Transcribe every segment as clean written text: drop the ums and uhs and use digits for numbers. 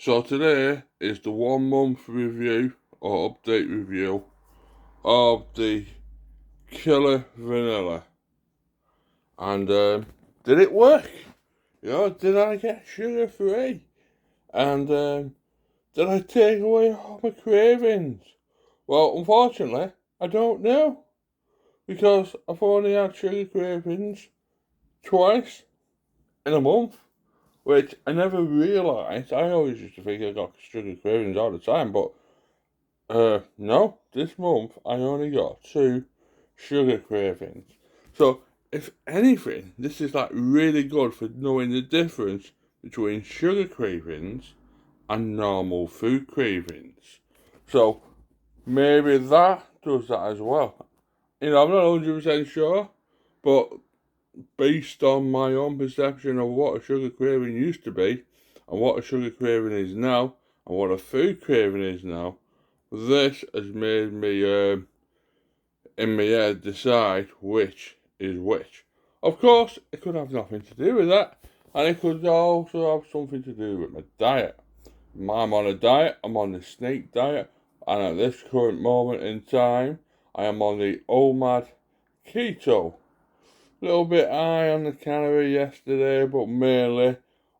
So today is the 1 month review or update review of the Killer Vanilla. And did it work? Did I get sugar free? And did I take away all my cravings? Well, unfortunately, I don't know. Because I've only had sugar cravings twice in a month. Which I never realised. I always used to think I got sugar cravings all the time, but no, this month I only got 2 sugar cravings. So, if anything, this is like really good for knowing the difference between sugar cravings and normal food cravings. So, maybe that does that as well. I'm not 100% sure, but based on my own perception of what a sugar craving used to be, and what a sugar craving is now, and what a food craving is now, this has made me, in my head, decide which is which. Of course, it could have nothing to do with that, and it could also have something to do with my diet. I'm on a diet, I'm on the snake diet, and at this current moment in time, I am on the OMAD keto. A little bit high on the calorie yesterday, but mainly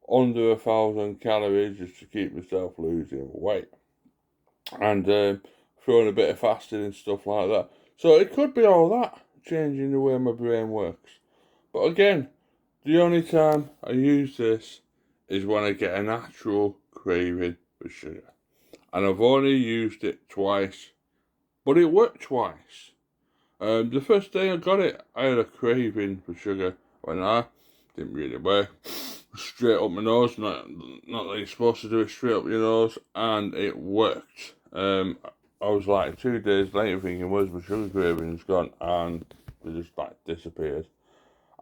under 1,000 calories just to keep myself losing weight. And throwing a bit of fasting and stuff like that. So it could be all that, changing the way my brain works. But again, the only time I use this is when I get an actual craving for sugar. And I've only used it twice, but it worked twice. The first day I got it, I had a craving for sugar. When I didn't really work. Straight up my nose, not that you're supposed to do it straight up your nose, and it worked. I was like 2 days later thinking, where's my sugar cravings gone? And they just like disappeared.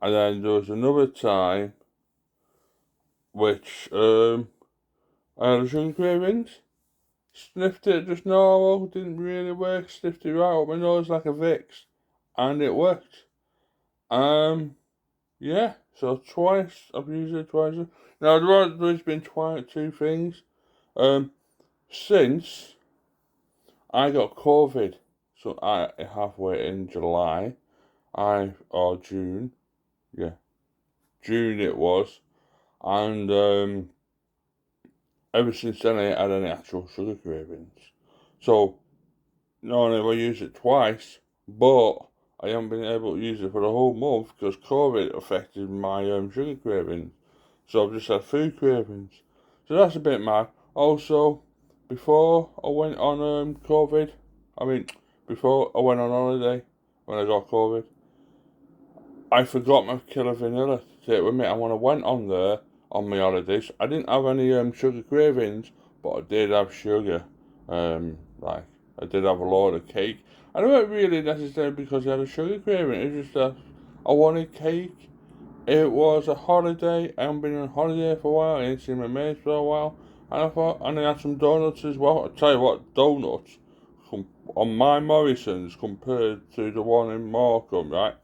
And then there was another time which I had sugar cravings, sniffed it just normal, didn't really work, sniffed it right up my nose like a Vicks, and it worked. Yeah, so twice, I've used it twice. Now, there's been 2 things. Since I got COVID, so halfway in July, or June, yeah, June it was, and ever since then I ain't had any actual sugar cravings. So, not only have I used it twice, but I haven't been able to use it for the whole month because COVID affected my sugar cravings. So I've just had food cravings. So that's a bit mad. Also, before I went on before I went on holiday, when I got COVID, I forgot my killer vanilla to take with me. And when I went on there on my holidays, I didn't have any sugar cravings, but I did have sugar. Like I did have a load of cake. I don't really necessarily because I had a sugar craving. It's just that I wanted cake. It was a holiday. I haven't been on holiday for a while. I ain't seen my mates for a while. And I thought, and I had some donuts as well. I tell you what, donuts on my Morrison's compared to the one in Morecambe, right?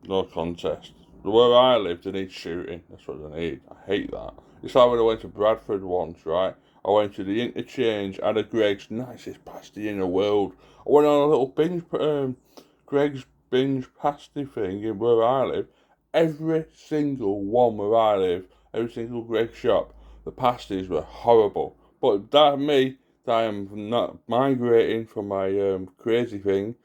No contest. Where I live, they need shooting. That's what they need. I hate that. It's like when I went to Bradford once, right? I went to the interchange, had a Greg's, nicest pasty in the world. I went on a little Greg's binge pasty thing in where I live. Every single one where I live, every single Greg's shop, the pasties were horrible. But that I am not migrating from my crazy thing.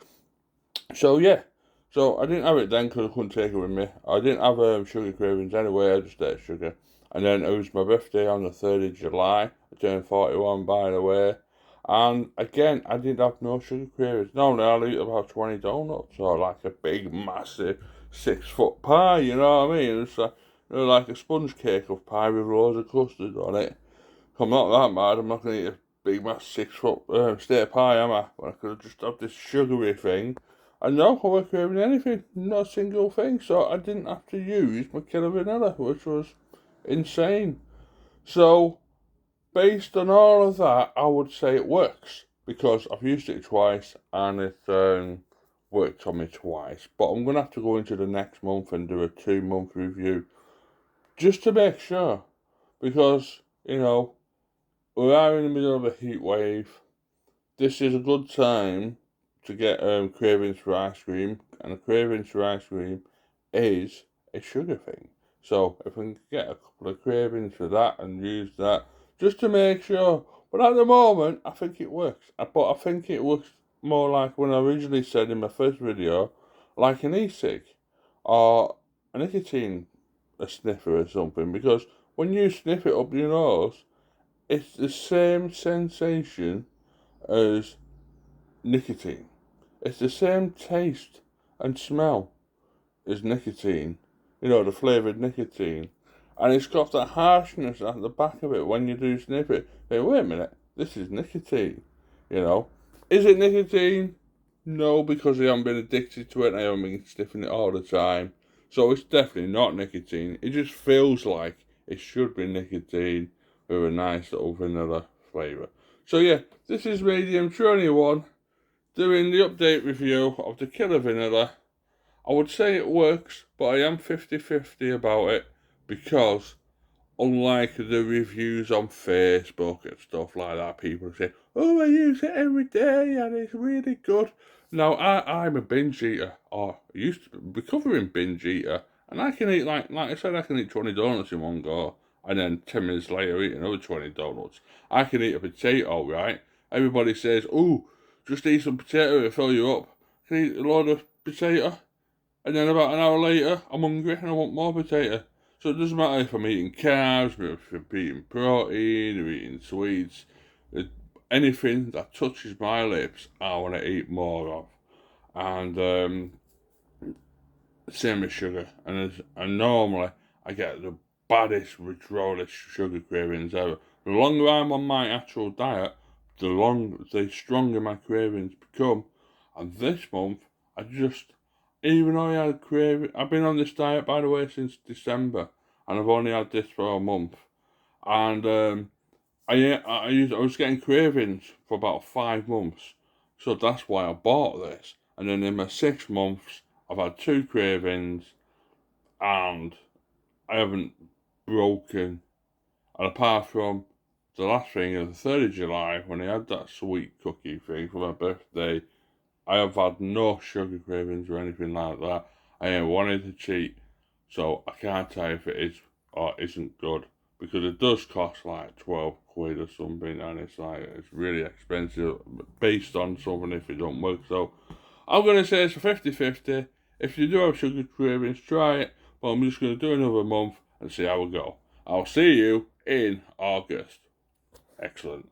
So yeah, so I didn't have it then because I couldn't take it with me. I didn't have sugar cravings anyway. I just ate sugar. And then it was my birthday on the 3rd of July. I turned 41, by the way. And again, I didn't have no sugar cravings. Normally I'll eat about 20 donuts or like a big, massive 6-foot pie, you know what I mean? It's like a sponge cake of pie with loads of custard on it. I'm not that mad. I'm not going to eat a big, massive 6-foot state pie, am I? When I could have just had this sugary thing. And no, I wasn't craving anything, not a single thing, so I didn't have to use my killer vanilla, which was insane. So, based on all of that, I would say it works, because I've used it twice, and it worked on me twice. But I'm going to have to go into the next month and do a 2-month review, just to make sure, because, we are in the middle of a heat wave. This is a good time to get cravings for ice cream, and a cravings for ice cream is a sugar thing. So if we can get a couple of cravings for that and use that just to make sure. But at the moment, I think it works. But I think it works more like when I originally said in my first video, like an e-cig or a nicotine a sniffer or something. Because when you sniff it up your nose, it's the same sensation as nicotine. It's the same taste and smell as nicotine, the flavoured nicotine. And it's got that harshness at the back of it when you do sniff it. Hey, wait a minute, this is nicotine, you know. Is it nicotine? No, because I haven't been addicted to it and I haven't been sniffing it all the time. So it's definitely not nicotine. It just feels like it should be nicotine with a nice little vanilla flavour. So yeah, this is Medium 21 doing the update review of the Killer Vanilla. I would say it works, but I am 50-50 about it because unlike the reviews on Facebook and stuff like that, people say, oh, I use it every day and it's really good. Now, I'm a binge eater, or I used to be recovering binge eater, and I can eat, like I said, I can eat 20 donuts in one go, and then 10 minutes later eat another 20 donuts. I can eat a potato, right? Everybody says, oh, just eat some potato, it'll fill you up. I can eat a load of potato, and then about an hour later, I'm hungry and I want more potato. So it doesn't matter if I'm eating carbs, if I'm eating protein, or eating sweets. Anything that touches my lips, I want to eat more of. And same with sugar. And normally, I get the baddest withdrawal sugar cravings ever. The longer I'm on my actual diet, the stronger my cravings become. And this month, even though I had craving, I've been on this diet, by the way, since December, and I've only had this for a month. And I was getting cravings for about 5 months, so that's why I bought this. And then in my 6 months, I've had 2 cravings, and I haven't broken. And apart from the last thing of the 3rd of July, when I had that sweet cookie thing for my birthday, I have had no sugar cravings or anything like that. I ain't wanted to cheat, so I can't tell if it is or isn't good, because it does cost like 12 quid or something, and it's really expensive based on something if it don't work. So I'm going to say it's a 50-50. If you do have sugar cravings, try it, but I'm just going to do another month and see how we go. I'll see you in August. Excellent.